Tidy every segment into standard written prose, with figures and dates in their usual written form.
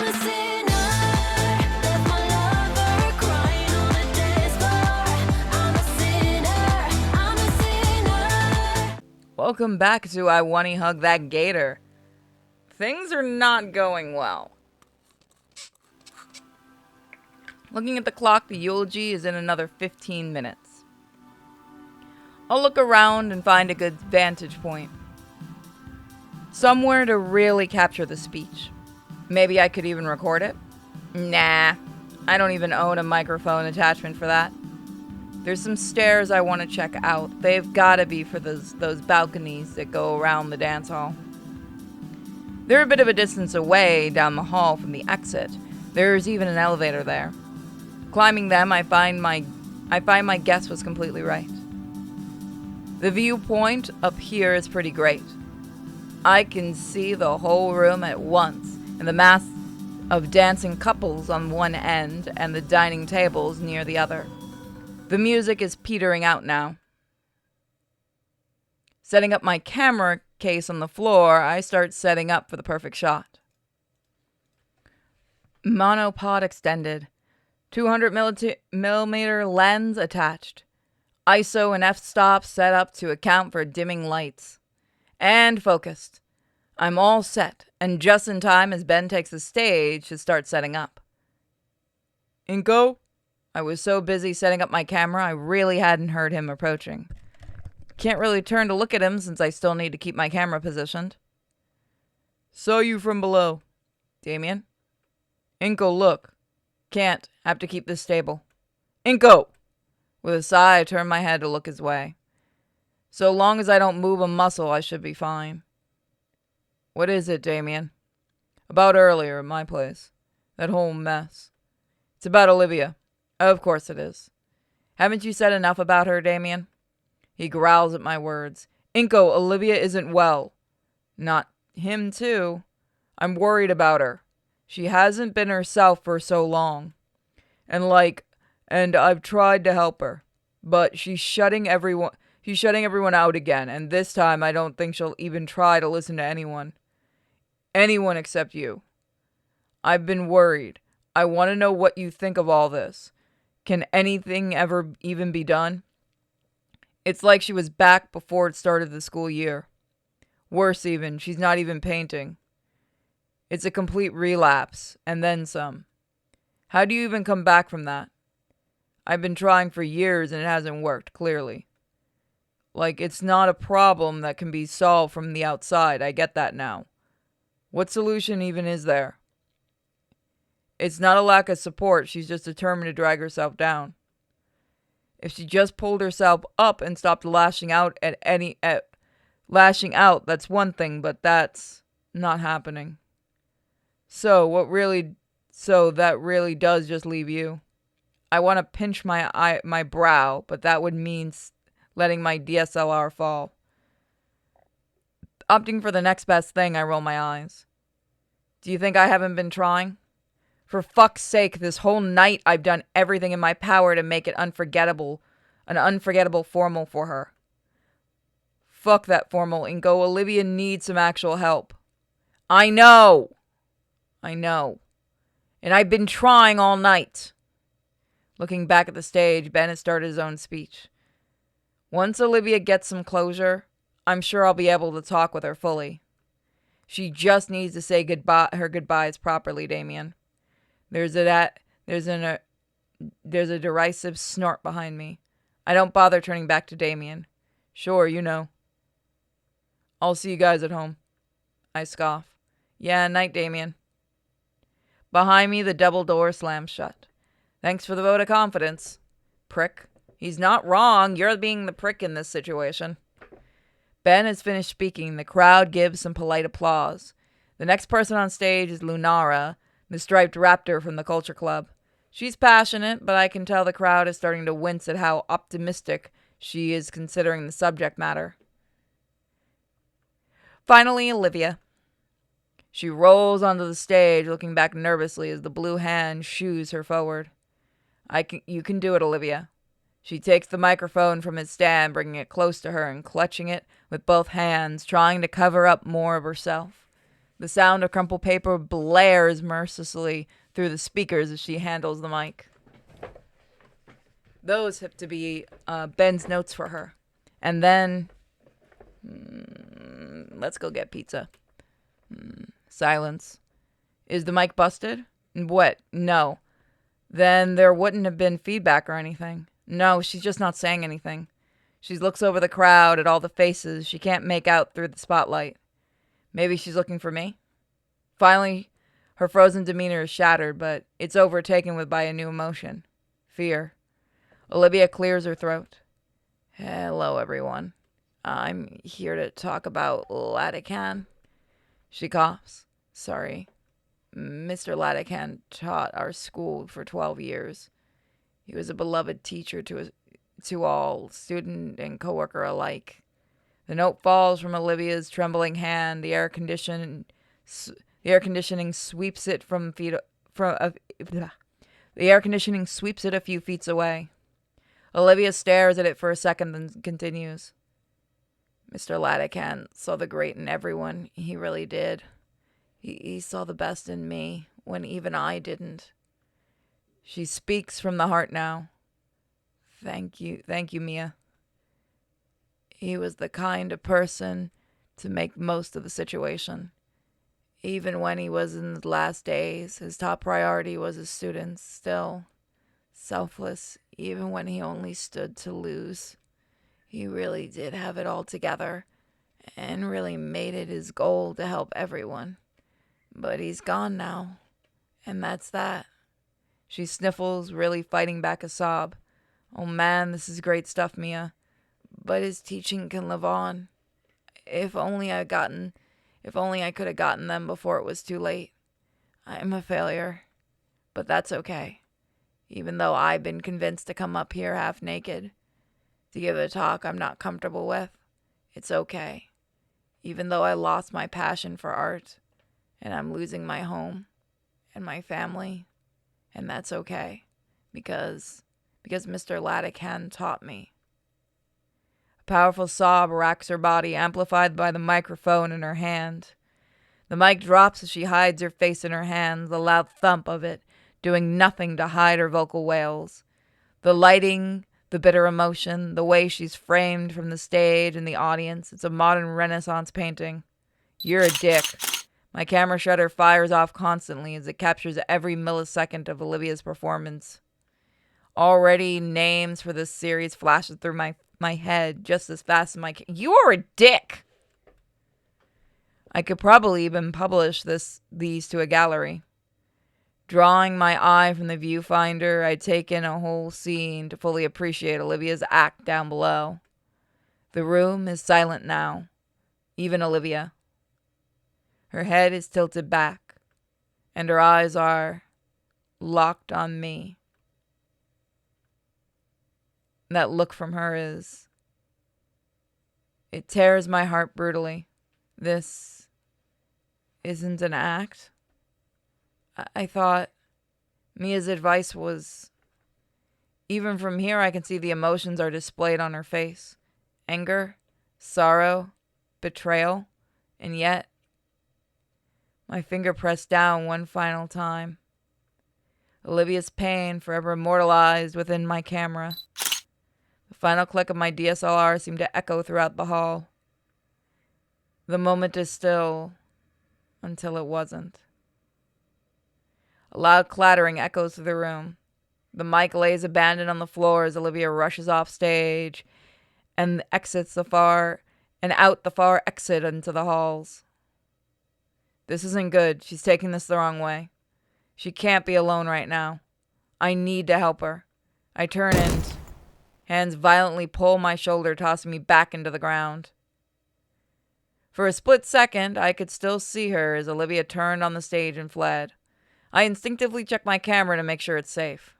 a sinner, left my lover crying on the dance floor. I'm a sinner, I'm a sinner. Welcome back to I Wani Hug That Gator. Things are not going well. Looking at the clock, the eulogy is in another 15 minutes. I'll look around and find a good vantage point. Somewhere to really capture the speech. Maybe I could even record it? Nah, I don't even own a microphone attachment for that. There's some stairs I want to check out. They've gotta be for those balconies that go around the dance hall. They're a bit of a distance away down the hall from the exit. There's even an elevator there. Climbing them, I find my guess was completely right. The viewpoint up here is pretty great. I can see the whole room at once, and the mass of dancing couples on one end and the dining tables near the other. The music is petering out now. Setting up my camera case on the floor, I start setting up for the perfect shot. Monopod extended. 200mm lens attached. ISO and f-stop set up to account for dimming lights. And focused. I'm all set, and just in time as Ben takes the stage to start setting up. Inko? I was so busy setting up my camera, I really hadn't heard him approaching. Can't really turn to look at him since I still need to keep my camera positioned. Saw you from below. Damian? Inko, look. Can't. Have to keep this stable. Inko! With a sigh, I turn my head to look his way. So long as I don't move a muscle, I should be fine. What is it, Damian? About earlier at my place. That whole mess. It's about Olivia. Of course it is. Haven't you said enough about her, Damian? He growls at my words. Inko, Olivia isn't well. Not him, too. I'm worried about her. She hasn't been herself for so long. And I've tried to help her. But she's shutting everyone out again, and this time I don't think she'll even try to listen to anyone. Anyone except you. I've been worried. I want to know what you think of all this. Can anything ever even be done? It's like she was back before it started the school year. Worse even, she's not even painting. It's a complete relapse, and then some. How do you even come back from that? I've been trying for years and it hasn't worked, clearly. Like, it's not a problem that can be solved from the outside, I get that now. What solution even is there? It's not a lack of support, she's just determined to drag herself down. If she just pulled herself up and stopped lashing out, that's one thing, but that's not happening. So that really does just leave you. I want to pinch my brow, but that would mean letting my DSLR fall. Opting for the next best thing, I roll my eyes. Do you think I haven't been trying? For fuck's sake, this whole night I've done everything in my power to make it an unforgettable formal for her. Fuck that formal, Inko. Olivia needs some actual help. I know. And I've been trying all night. Looking back at the stage, Ben has started his own speech. Once Olivia gets some closure, I'm sure I'll be able to talk with her fully. She just needs to say her goodbyes properly, Damian. There's a derisive snort behind me. I don't bother turning back to Damian. Sure, you know. I'll see you guys at home. I scoff. Yeah, night, Damian. Behind me, the double door slams shut. Thanks for the vote of confidence. Prick. He's not wrong. You're being the prick in this situation. Ben has finished speaking. The crowd gives some polite applause. The next person on stage is Lunara, the striped raptor from the Culture Club. She's passionate, but I can tell the crowd is starting to wince at how optimistic she is considering the subject matter. Finally, Olivia. She rolls onto the stage, looking back nervously as the blue hand shoos her forward. You can do it, Olivia. She takes the microphone from its stand, bringing it close to her and clutching it with both hands, trying to cover up more of herself. The sound of crumpled paper blares mercilessly through the speakers as she handles the mic. Those have to be Ben's notes for her. And then, let's go get pizza. Silence. Is the mic busted? What? No. Then there wouldn't have been feedback or anything. No, she's just not saying anything. She looks over the crowd at all the faces she can't make out through the spotlight. Maybe she's looking for me? Finally, her frozen demeanor is shattered, but it's overtaken by a new emotion. Fear. Olivia clears her throat. Hello, everyone. I'm here to talk about Latican. She coughs. Sorry. Mr. Latican taught our school for 12 years. He was a beloved teacher to all, student and coworker alike. The note falls from Olivia's trembling hand. The air conditioning sweeps it a few feet away. Olivia stares at it for a second and continues. Mr. Latican saw the great in everyone. He really did. He saw the best in me when even I didn't. She speaks from the heart now. Thank you, Mia. He was the kind of person to make most of the situation. Even when he was in his last days, his top priority was his students, still selfless, even when he only stood to lose. He really did have it all together and really made it his goal to help everyone. But he's gone now, and that's that. She sniffles, really fighting back a sob. Oh man, this is great stuff, Mia. But his teaching can live on. If only I could have gotten them before it was too late. I'm a failure, but that's okay. Even though I've been convinced to come up here half naked to give a talk I'm not comfortable with, it's okay. Even though I lost my passion for art, and I'm losing my home and my family, and that's okay, because Mr. Latican taught me. A powerful sob racks her body, amplified by the microphone in her hand. The mic drops as she hides her face in her hands, the loud thump of it doing nothing to hide her vocal wails. The lighting, the bitter emotion, the way she's framed from the stage and the audience, it's a modern Renaissance painting. You're a dick. My camera shutter fires off constantly as it captures every millisecond of Olivia's performance. Already names for this series flashes through my head just as fast as You're a dick! I could probably even publish these to a gallery. Drawing my eye from the viewfinder, I take in a whole scene to fully appreciate Olivia's act down below. The room is silent now, even Olivia. Her head is tilted back, and her eyes are locked on me. That look from her it tears my heart brutally. This isn't an act. I thought Mia's advice was, even from here I can see the emotions are displayed on her face. Anger, sorrow, betrayal, and yet, my finger pressed down one final time. Olivia's pain forever immortalized within my camera. The final click of my DSLR seemed to echo throughout the hall. The moment is still until it wasn't. A loud clattering echoes through the room. The mic lays abandoned on the floor as Olivia rushes off stage and exits out the far exit into the halls. This isn't good. She's taking this the wrong way. She can't be alone right now. I need to help her. I turn and hands violently pull my shoulder, tossing me back into the ground. For a split second, I could still see her as Olivia turned on the stage and fled. I instinctively check my camera to make sure it's safe.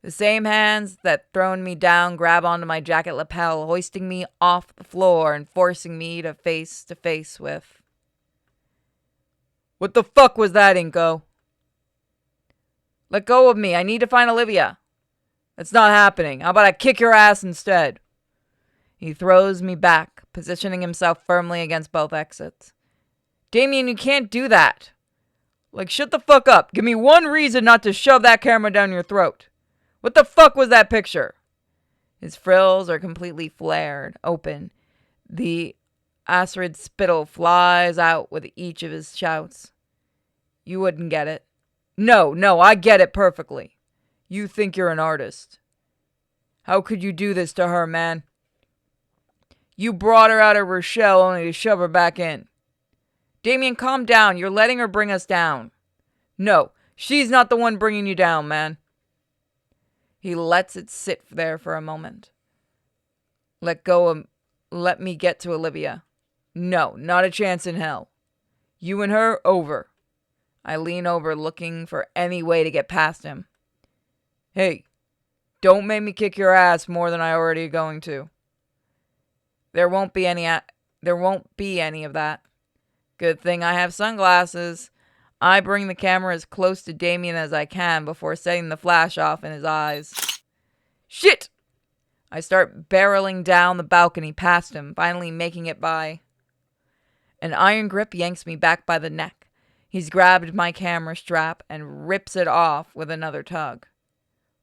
The same hands that thrown me down grab onto my jacket lapel, hoisting me off the floor and forcing me to face with. What the fuck was that, Inko? Let go of me. I need to find Olivia. That's not happening. How about I kick your ass instead? He throws me back, positioning himself firmly against both exits. Damian, you can't do that. Like, shut the fuck up. Give me one reason not to shove that camera down your throat. What the fuck was that picture? His frills are completely flared open. The acrid spittle flies out with each of his shouts. You wouldn't get it. No, I get it perfectly. You think you're an artist. How could you do this to her, man? You brought her out of her shell only to shove her back in. Damian, calm down. You're letting her bring us down. No, she's not the one bringing you down, man. He lets it sit there for a moment. Let me get to Olivia. No, not a chance in hell. You and her, over. I lean over, looking for any way to get past him. Hey, don't make me kick your ass more than I already going to. There won't be any of that. Good thing I have sunglasses. I bring the camera as close to Damian as I can before setting the flash off in his eyes. Shit! I start barreling down the balcony past him, finally making it by. An iron grip yanks me back by the neck. He's grabbed my camera strap and rips it off with another tug.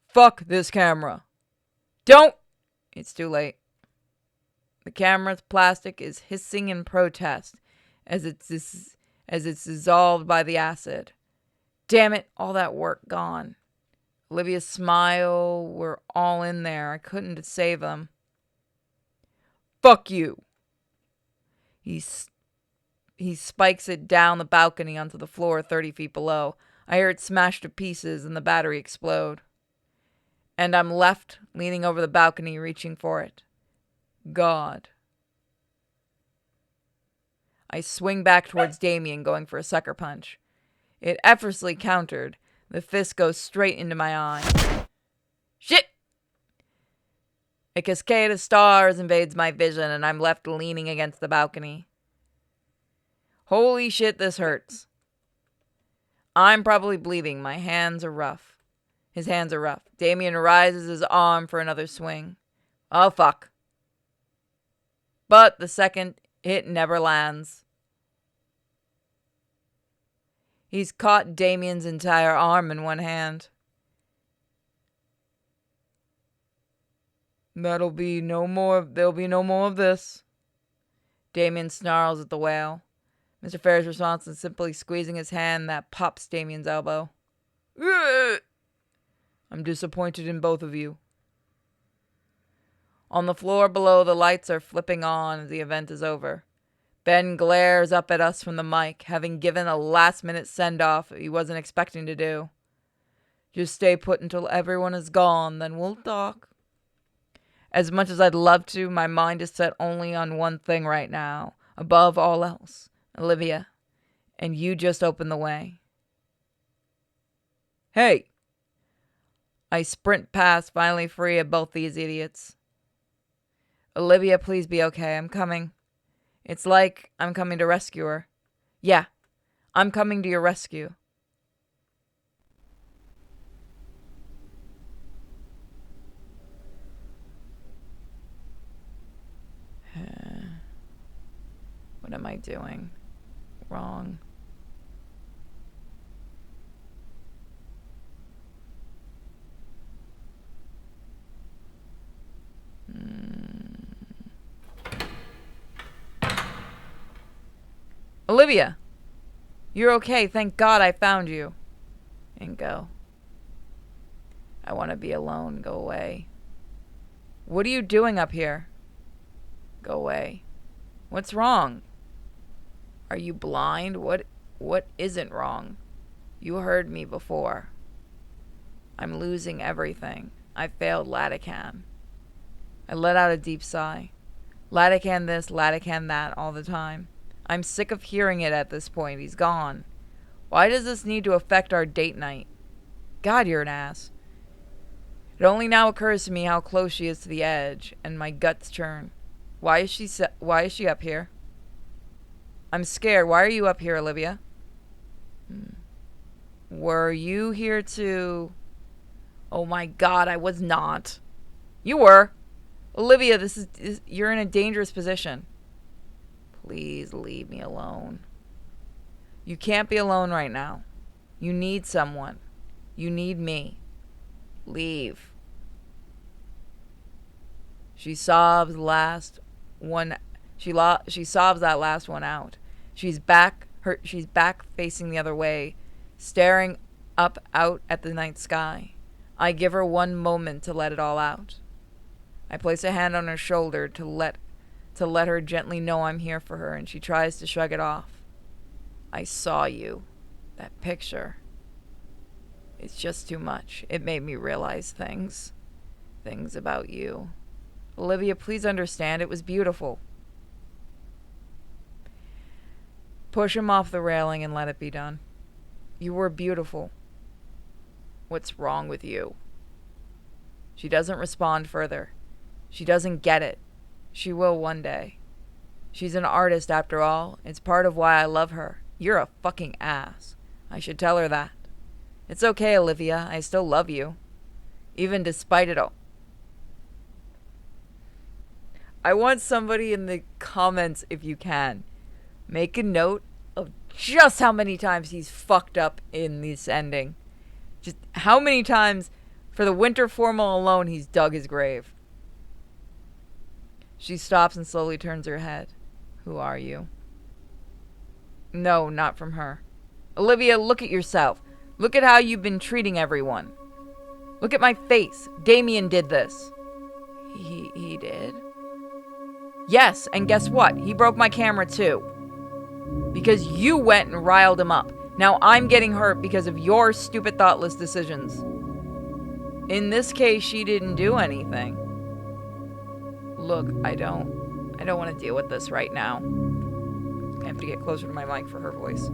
Fuck this camera. Don't! It's too late. The camera's plastic is hissing in protest as it's dissolved by the acid. Damn it, all that work gone. Olivia's smile were all in there. I couldn't save them. Fuck you. He spikes it down the balcony onto the floor 30 feet below. I hear it smash to pieces and the battery explode. And I'm left leaning over the balcony reaching for it. God. I swing back towards Damian, going for a sucker punch. It effortlessly countered. The fist goes straight into my eye. Shit! A cascade of stars invades my vision, and I'm left leaning against the balcony. Holy shit, this hurts. I'm probably bleeding. My hands are rough. His hands are rough. Damian raises his arm for another swing. Oh, fuck. But the second hit never lands. He's caught Damian's entire arm in one hand. There'll be no more of this. Damian snarls at the whale. Mr. Fair's response is simply squeezing his hand that pops Damian's elbow. Ugh! I'm disappointed in both of you. On the floor below, the lights are flipping on as the event is over. Ben glares up at us from the mic, having given a last-minute send-off he wasn't expecting to do. Just stay put until everyone is gone, then we'll talk. As much as I'd love to, my mind is set only on one thing right now, above all else. Olivia. And you just opened the way. Hey! I sprint past, finally free of both these idiots. Olivia, please be okay. I'm coming. It's like I'm coming to rescue her. Yeah, I'm coming to your rescue. What am I doing? Wrong. Olivia! You're okay. Thank God I found you. And go. I want to be alone. Go away. What are you doing up here? Go away. What's wrong? Are you blind? What isn't wrong? You heard me before. I'm losing everything. I failed Latican. I let out a deep sigh. Latican this, Latican that all the time. I'm sick of hearing it at this point. He's gone. Why does this need to affect our date night? God, you're an ass. It only now occurs to me how close she is to the edge, and my guts churn. Why is she up here? I'm scared. Why are you up here, Olivia? Were you here to... Oh my God, I was not. You were. Olivia, you're in a dangerous position. Please leave me alone. You can't be alone right now. You need someone. You need me. Leave. She sobs last one. She sobs that last one out. She's back facing the other way, staring up out at the night sky. I give her one moment to let it all out. I place a hand on her shoulder to let her gently know I'm here for her, and she tries to shrug it off. I saw you. That picture. It's just too much. It made me realize things. Things about you. Olivia, please understand, it was beautiful. Push him off the railing and let it be done. You were beautiful. What's wrong with you? She doesn't respond further. She doesn't get it. She will one day. She's an artist after all. It's part of why I love her. You're a fucking ass. I should tell her that. It's okay, Olivia. I still love you. Even despite it all. I want somebody in the comments, if you can, make a note of just how many times he's fucked up in this ending. Just how many times, for the winter formal alone, he's dug his grave. She stops and slowly turns her head. Who are you? No, not from her. Olivia, look at yourself. Look at how you've been treating everyone. Look at my face. Damian did this. He did? Yes, and guess what? He broke my camera too. Because you went and riled him up. Now I'm getting hurt because of your stupid, thoughtless decisions. In this case, she didn't do anything. Look, I don't want to deal with this right now. I have to get closer to my mic for her voice.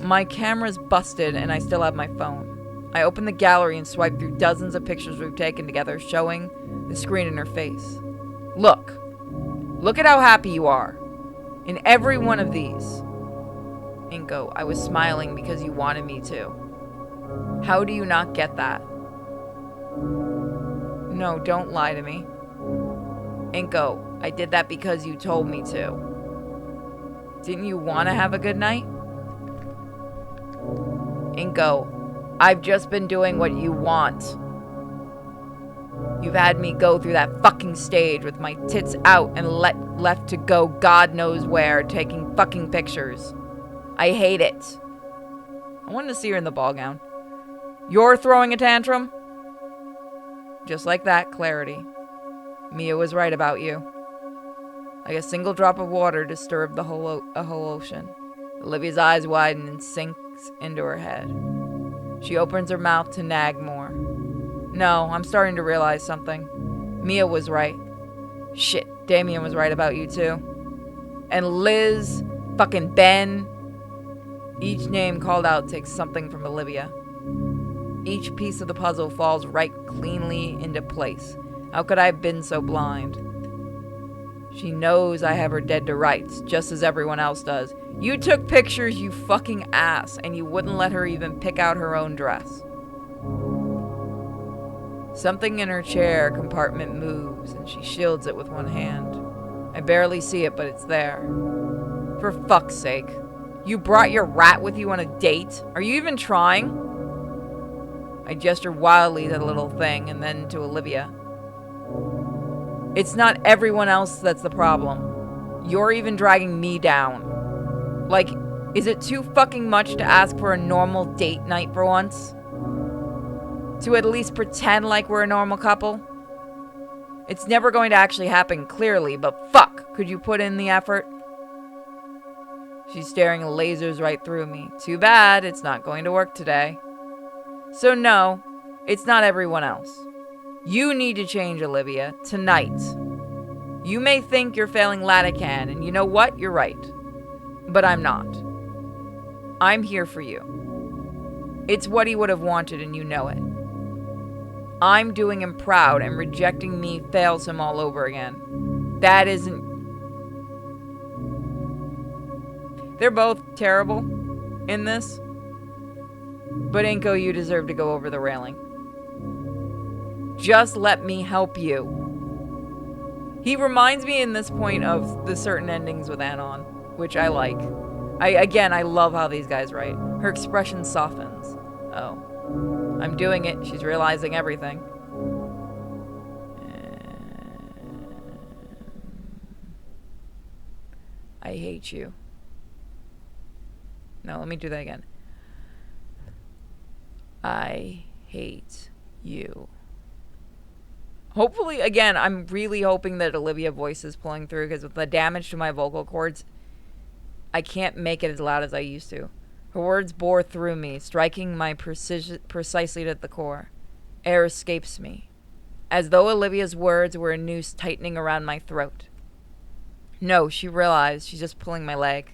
My camera's busted and I still have my phone. I open the gallery and swipe through dozens of pictures we've taken together, showing the screen in her face. Look at how happy you are. In every one of these. Inko, I was smiling because you wanted me to. How do you not get that? No, don't lie to me. Inko, I did that because you told me to. Didn't you want to have a good night? Inko, I've just been doing what you want. You've had me go through that fucking stage with my tits out and left to go God knows where, taking fucking pictures. I hate it. I wanted to see her in the ball gown. You're throwing a tantrum? Just like that, clarity. Mia was right about you. Like a single drop of water disturbed a whole ocean. Olivia's eyes widen and sinks into her head. She opens her mouth to nag more. No, I'm starting to realize something. Mia was right. Shit, Damian was right about you too. And Liz, fucking Ben. Each name called out takes something from Olivia. Each piece of the puzzle falls right cleanly into place. How could I have been so blind? She knows I have her dead to rights, just as everyone else does. You took pictures, you fucking ass, and you wouldn't let her even pick out her own dress. Something in her chair compartment moves, and she shields it with one hand. I barely see it, but it's there. For fuck's sake. You brought your rat with you on a date? Are you even trying? I gesture wildly to the little thing, and then to Olivia. It's not everyone else that's the problem. You're even dragging me down. Like, is it too fucking much to ask for a normal date night for once? To at least pretend like we're a normal couple? It's never going to actually happen, clearly, but fuck, could you put in the effort? She's staring lasers right through me. Too bad, it's not going to work today. So no, it's not everyone else. You need to change, Olivia, tonight. You may think you're failing Latican, and you know what? You're right. But I'm not. I'm here for you. It's what he would have wanted, and you know it. I'm doing him proud, and rejecting me fails him all over again. That isn't... They're both terrible in this. But Inko, you deserve to go over the railing. Just let me help you. He reminds me in this point of the certain endings with Anon, which I like. I love how these guys write. Her expression softens. Oh. I'm doing it. She's realizing everything. I hate you. No, let me do that again. I hate you. Hopefully, again, I'm really hoping that Olivia voice is pulling through, because with the damage to my vocal cords, I can't make it as loud as I used to. Her words bore through me, striking my precisely at the core. Air escapes me, as though Olivia's words were a noose tightening around my throat. No, she realized she's just pulling my leg.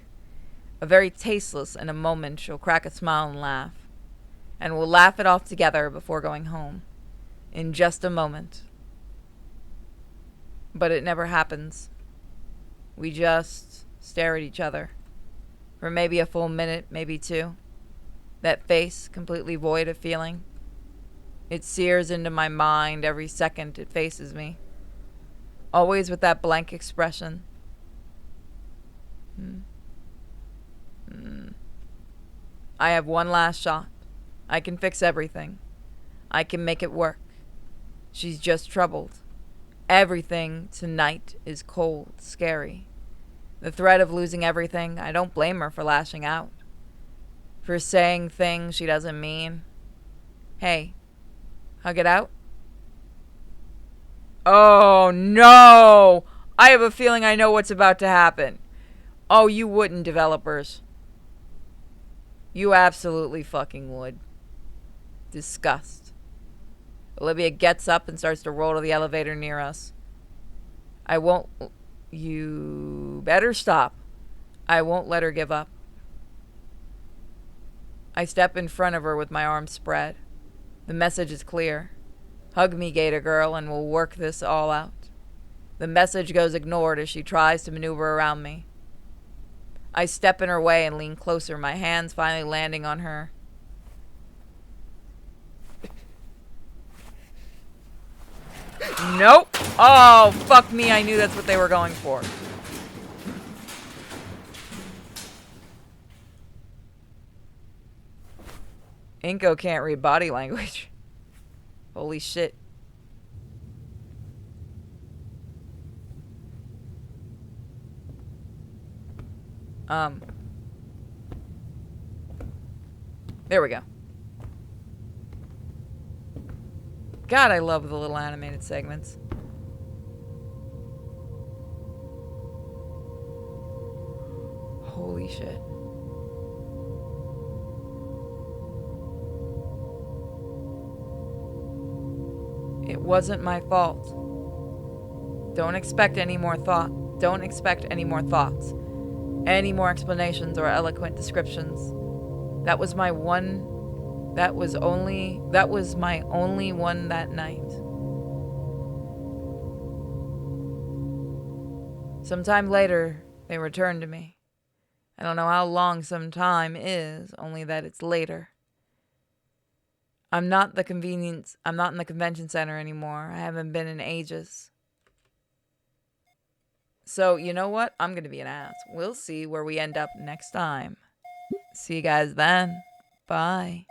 A very tasteless, in a moment she'll crack a smile and laugh. And we'll laugh it off together before going home. In just a moment. But it never happens. We just stare at each other. For maybe a full minute, maybe two. That face, completely void of feeling. It sears into my mind every second it faces me. Always with that blank expression. I have one last shot. I can fix everything. I can make it work. She's just troubled. Everything tonight is cold, scary. The threat of losing everything, I don't blame her for lashing out. For saying things she doesn't mean. Hey, hug it out? Oh no! I have a feeling I know what's about to happen. Oh, you wouldn't, developers. You absolutely fucking would. Disgust. Olivia gets up and starts to roll to the elevator near us. I won't... You better stop. I won't let her give up. I step in front of her with my arms spread. The message is clear. Hug me, Gator girl, and we'll work this all out. The message goes ignored as she tries to maneuver around me. I step in her way and lean closer, my hands finally landing on her. Nope. Oh, fuck me. I knew that's what they were going for. Inko can't read body language. Holy shit. There we go. God, I love the little animated segments. Holy shit. It wasn't my fault. Don't expect any more thought. Don't expect any more thoughts. Any more explanations or eloquent descriptions. That was my only one that night. Sometime later, they returned to me. I don't know how long some time is, only that it's later. I'm not in the convention center anymore. I haven't been in ages. So, you know what? I'm going to be an ass. We'll see where we end up next time. See you guys then. Bye.